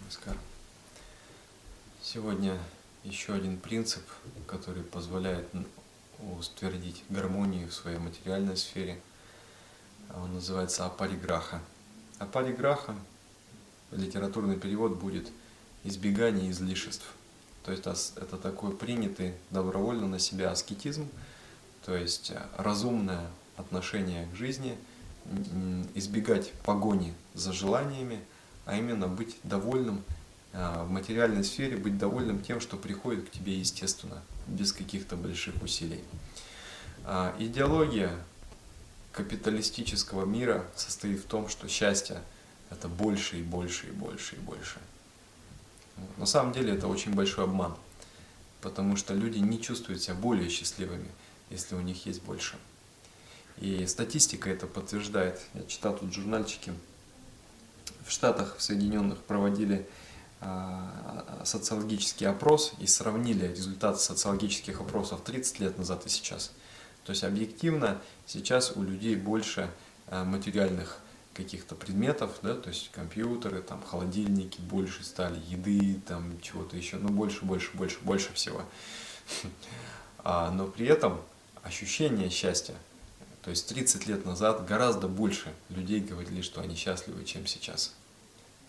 Намаскар. Сегодня еще один принцип, который позволяет утвердить гармонию в своей материальной сфере. Он называется апариграха. Апариграха, литературный перевод будет избегание излишеств. То есть это такой принятый добровольно на себя аскетизм, то есть разумное отношение к жизни, избегать погони за желаниями, а именно быть довольным в материальной сфере, быть довольным тем, что приходит к тебе естественно, без каких-то больших усилий. Идеология капиталистического мира состоит в том, что счастье – это больше и больше и больше и больше. На самом деле это очень большой обман, потому что люди не чувствуют себя более счастливыми, если у них есть больше. И статистика это подтверждает. Я читал тут журнальчики. В Штатах, в Соединенных проводили социологический опрос и сравнили результаты социологических опросов 30 лет назад и сейчас. То есть объективно сейчас у людей больше материальных каких-то предметов, да, то есть компьютеры, там, холодильники больше стали, еды, там, чего-то еще, ну больше всего. Но при этом ощущение счастья, то есть 30 лет назад гораздо больше людей говорили, что они счастливы, чем сейчас.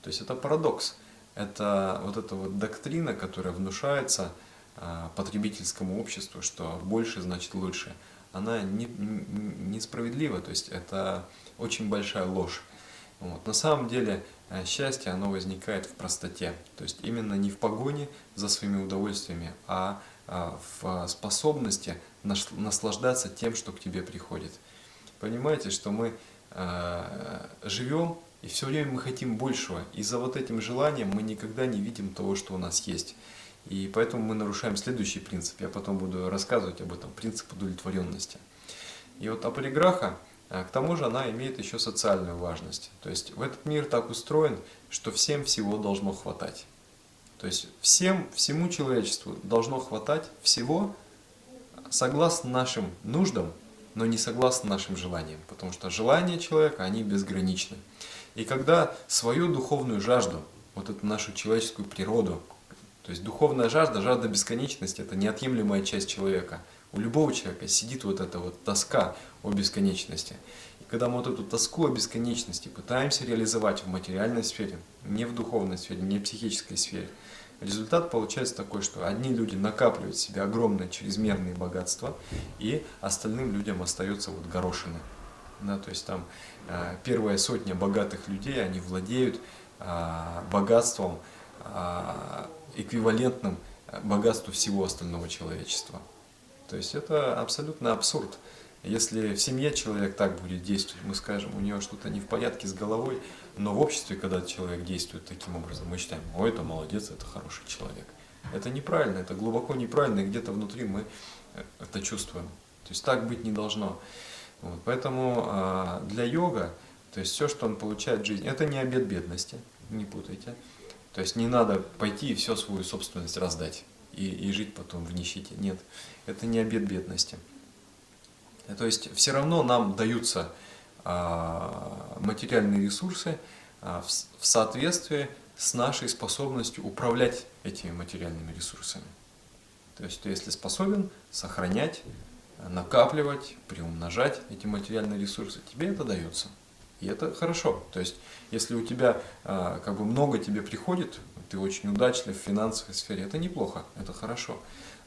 То есть это парадокс. Это вот эта вот доктрина, которая внушается потребительскому обществу, что больше значит лучше, она несправедлива, то есть это очень большая ложь. Вот. На самом деле счастье, оно возникает в простоте, то есть именно не в погоне за своими удовольствиями, а в способности наслаждаться тем, что к тебе приходит. Понимаете, что мы живем, и все время мы хотим большего, и за вот этим желанием мы никогда не видим того, что у нас есть. И поэтому мы нарушаем следующий принцип, я потом буду рассказывать об этом, принцип удовлетворенности. И вот апариграха, к тому же она имеет еще социальную важность. То есть в этот мир так устроен, что всем всего должно хватать. То есть всему человечеству должно хватать всего согласно нашим нуждам, но не согласно нашим желаниям. Потому что желания человека, они безграничны. И когда свою духовную жажду, вот эту нашу человеческую природу, то есть духовная жажда, жажда бесконечности – это неотъемлемая часть человека. У любого человека сидит вот эта вот тоска о бесконечности. И когда мы вот эту тоску о бесконечности пытаемся реализовать в материальной сфере, не в духовной сфере, не в психической сфере, результат получается такой, что одни люди накапливают в себе огромные чрезмерные богатства, и остальным людям остается вот горошины. Да, то есть там первая сотня богатых людей, они владеют богатством, эквивалентным богатству всего остального человечества. То есть это абсолютно абсурд. Если в семье человек так будет действовать, мы скажем, у него что-то не в порядке с головой, но в обществе, когда человек действует таким образом, мы считаем, ой, это молодец, это хороший человек. Это неправильно, это глубоко неправильно, и где-то внутри мы это чувствуем. То есть так быть не должно. Вот, поэтому для йога, то есть все, что он получает в жизни, это не обет бедности, не путайте. То есть не надо пойти и всю свою собственность раздать и жить потом в нищете. Нет, это не обет бедности. То есть все равно нам даются материальные ресурсы в соответствии с нашей способностью управлять этими материальными ресурсами. То есть ты, если способен сохранять, накапливать, приумножать эти материальные ресурсы, тебе это дается. И это хорошо. То есть, если у тебя много тебе приходит, ты очень удачлив в финансовой сфере, это неплохо, это хорошо.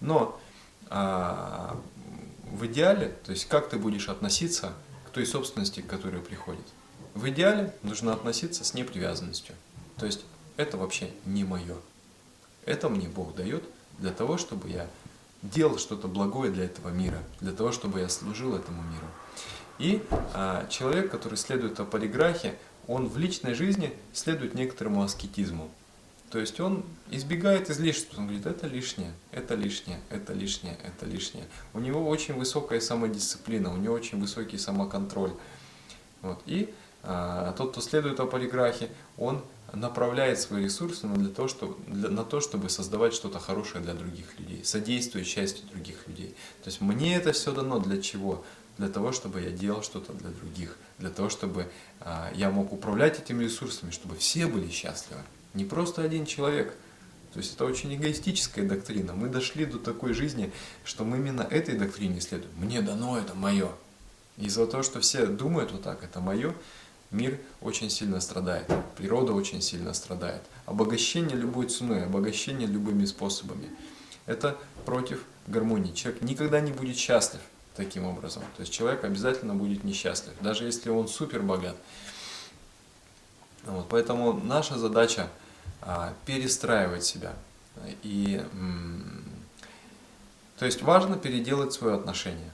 Но в идеале, то есть как ты будешь относиться к той собственности, которая приходит? В идеале нужно относиться с непривязанностью. То есть это вообще не мое. Это мне Бог дает для того, чтобы я делал что-то благое для этого мира, для того, чтобы я служил этому миру. И человек, который следует апариграхе, он в личной жизни следует некоторому аскетизму. То есть он избегает излишеств, он говорит, это лишнее, это лишнее, это лишнее, это лишнее. У него очень высокая самодисциплина, у него очень высокий самоконтроль. Вот. И тот, кто следует апариграхе, он направляет свои ресурсы на то, чтобы создавать что-то хорошее для других людей, содействуя счастью других людей. То есть мне это все дано для чего? Для того, чтобы я делал что-то для других, для того, чтобы я мог управлять этими ресурсами, чтобы все были счастливы. Не просто один человек. То есть это очень эгоистическая доктрина. Мы дошли до такой жизни, что мы именно этой доктрине следуем. Мне дано, это мое. Из-за того, что все думают вот так, это мое, мир очень сильно страдает, природа очень сильно страдает. Обогащение любой ценой, обогащение любыми способами. Это против гармонии. Человек никогда не будет счастлив таким образом. То есть человек обязательно будет несчастлив, даже если он супер богат. Вот, поэтому наша задача перестраивать себя. И, то есть важно переделать свое отношение.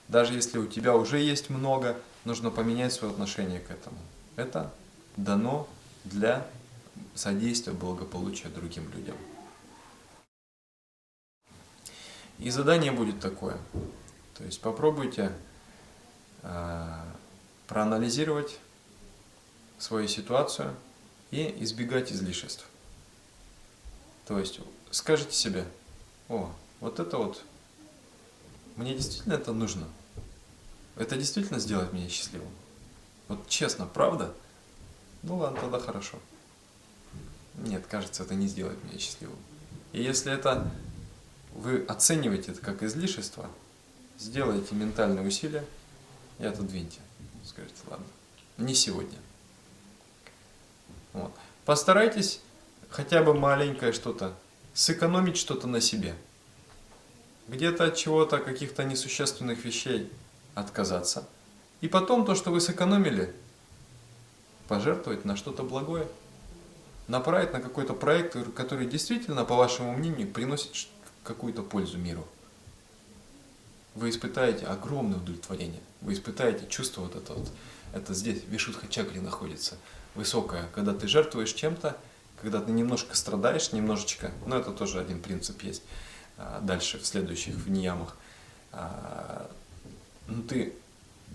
Даже если у тебя уже есть много, нужно поменять свое отношение к этому. Это дано для содействия благополучия другим людям. И задание будет такое. То есть попробуйте проанализировать свою ситуацию и избегать излишеств. То есть скажите себе: о, вот это вот, мне действительно это нужно? Это действительно сделает меня счастливым? Вот честно, правда? Ну ладно, тогда хорошо. Нет, кажется, это не сделает меня счастливым. И если это вы оцениваете это как излишество, сделайте ментальные усилия и отодвиньте. Скажите: ладно, не сегодня. Вот. Постарайтесь хотя бы маленькое что-то, сэкономить что-то на себе. Где-то от чего-то, каких-то несущественных вещей отказаться. И потом то, что вы сэкономили, пожертвовать на что-то благое. Направить на какой-то проект, который действительно, по вашему мнению, приносит какую-то пользу миру. Вы испытаете огромное удовлетворение. Вы испытаете чувство вот это вот. Это здесь, в Вишудха-чакре находится. Высокое. Когда ты жертвуешь чем-то, когда ты немножко страдаешь, немножечко, но это тоже один принцип есть. Дальше, в следующих, в ниямах. Ну, ты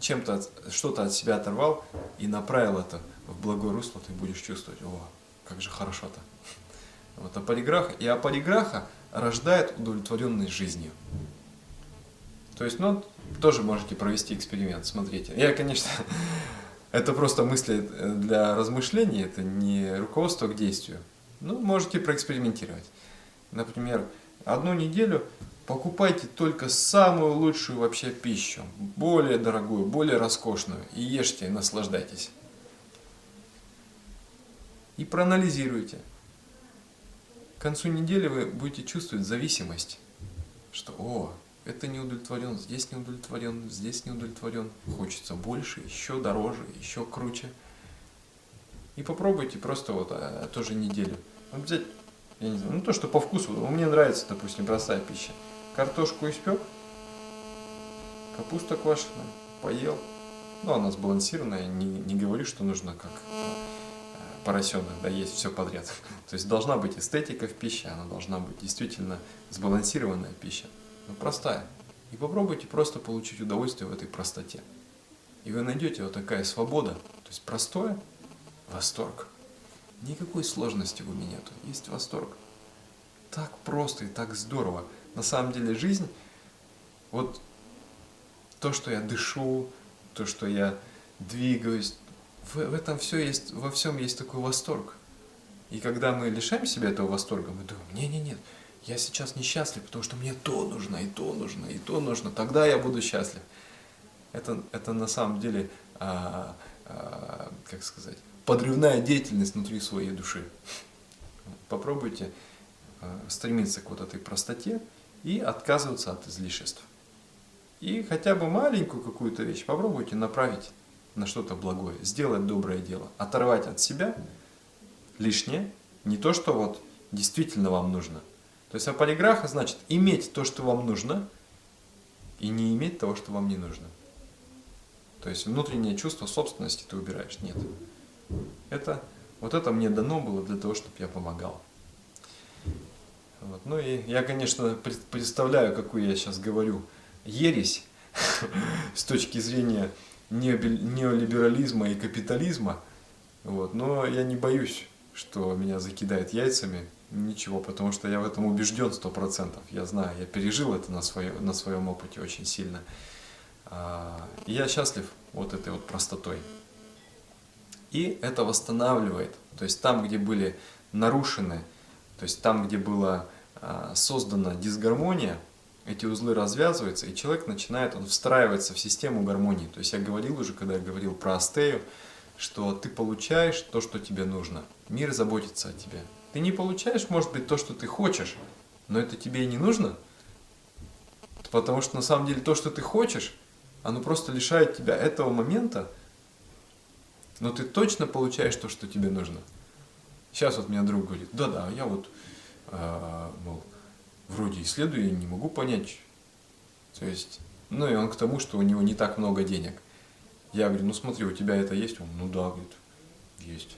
чем-то, что-то от себя оторвал и направил это в благое русло, ты будешь чувствовать: о, как же хорошо-то. Вот, апариграха рождает удовлетворенность жизнью. То есть, ну, тоже можете провести эксперимент, смотрите. Я, конечно, это просто мысли для размышлений, это не руководство к действию. Ну, можете проэкспериментировать. Например, 1 неделю покупайте только самую лучшую вообще пищу, более дорогую, более роскошную, и ешьте, и наслаждайтесь. И проанализируйте. К концу недели вы будете чувствовать зависимость, что: о, это не удовлетворен, здесь не удовлетворен, здесь не удовлетворен, хочется больше, еще дороже, еще круче. И попробуйте просто вот тоже неделю. Вот взять, я не знаю, ну то, что по вкусу, мне нравится, допустим, простая пища. Картошку испек, капуста квашеная, поел. Ну, она сбалансированная, не говорю, что нужно как поросенок, да, есть все подряд. То есть должна быть эстетика в пище, она должна быть действительно сбалансированная пища, но простая. И попробуйте просто получить удовольствие в этой простоте. И вы найдете вот такая свобода, то есть простое, восторг. Никакой сложности в уме нету, есть восторг. Так просто и так здорово. На самом деле жизнь, вот то, что я дышу, то, что я двигаюсь, в этом все есть, во всем есть такой восторг. И когда мы лишаем себя этого восторга, мы думаем: нет, я сейчас несчастлив, потому что мне то нужно, и то нужно, и то нужно, тогда я буду счастлив. Это на самом деле, как сказать, подрывная деятельность внутри своей души. Попробуйте стремиться к вот этой простоте и отказываться от излишеств. И хотя бы маленькую какую-то вещь попробуйте направить на что-то благое, сделать доброе дело, оторвать от себя лишнее, не то, что вот действительно вам нужно. То есть апариграха значит иметь то, что вам нужно, и не иметь того, что вам не нужно. То есть внутреннее чувство собственности ты убираешь. Нет. Вот это мне дано было для того, чтобы я помогал. Вот. Ну и я, конечно, представляю, какую я сейчас говорю ересь с точки зрения неолиберализма и капитализма. Вот. Но я не боюсь, что меня закидает яйцами. Ничего, потому что я в этом убежден 100%. Я знаю, я пережил это на своем опыте очень сильно. И я счастлив вот этой вот простотой. И это восстанавливает. То есть там, где были нарушены, то есть там, где была создана дисгармония, эти узлы развязываются, и человек начинает, он встраивается в систему гармонии. То есть я говорил уже, когда я говорил про астею, что ты получаешь то, что тебе нужно. Мир заботится о тебе. Ты не получаешь, может быть, то, что ты хочешь, но это тебе и не нужно. Потому что на самом деле то, что ты хочешь, оно просто лишает тебя этого момента, но ты точно получаешь то, что тебе нужно. Сейчас вот меня друг говорит, да-да, я вот, мол, вроде исследую и не могу понять. То есть, ну и он к тому, что у него не так много денег. Я говорю, ну смотри, у тебя это есть? Он, ну да, говорит, есть.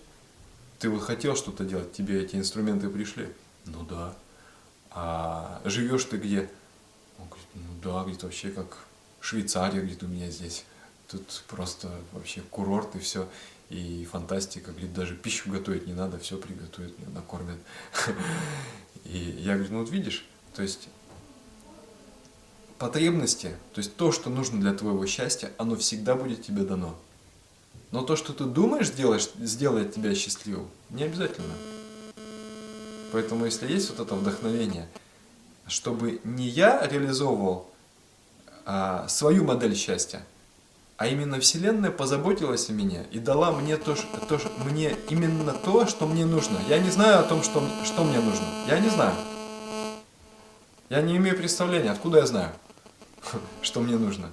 Ты вот хотел что-то делать, тебе эти инструменты пришли? Ну да. А живешь ты где? Он говорит, ну да, говорит, вообще как Швейцария, говорит, у меня здесь. Тут просто вообще курорт и все. И фантастика, говорит, даже пищу готовить не надо, все приготовят, меня накормят. И я говорю, ну вот видишь, то есть потребности, то есть то, что нужно для твоего счастья, оно всегда будет тебе дано. Но то, что ты думаешь, сделает тебя счастливым, не обязательно. Поэтому, если есть вот это вдохновение, чтобы не я реализовывал свою модель счастья, а именно Вселенная позаботилась о мне и дала мне мне именно то, что мне нужно. Я не знаю о том, что мне нужно. Я не знаю. Я не имею представления, откуда я знаю, что мне нужно.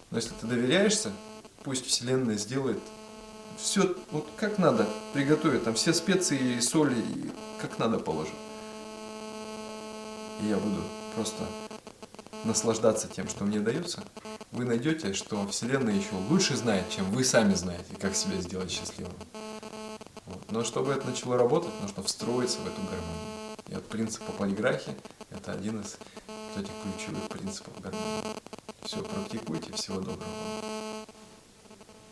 Но если ты доверяешься, пусть Вселенная сделает все вот как надо, приготовит там все специи и соли, как надо положит. И я буду просто наслаждаться тем, что мне дается. Вы найдете, что Вселенная еще лучше знает, чем вы сами знаете, как себя сделать счастливым. Вот. Но чтобы это начало работать, нужно встроиться в эту гармонию. И от принципа полиграфии это один из этих ключевых принципов гармонии. Все, практикуйте, всего доброго.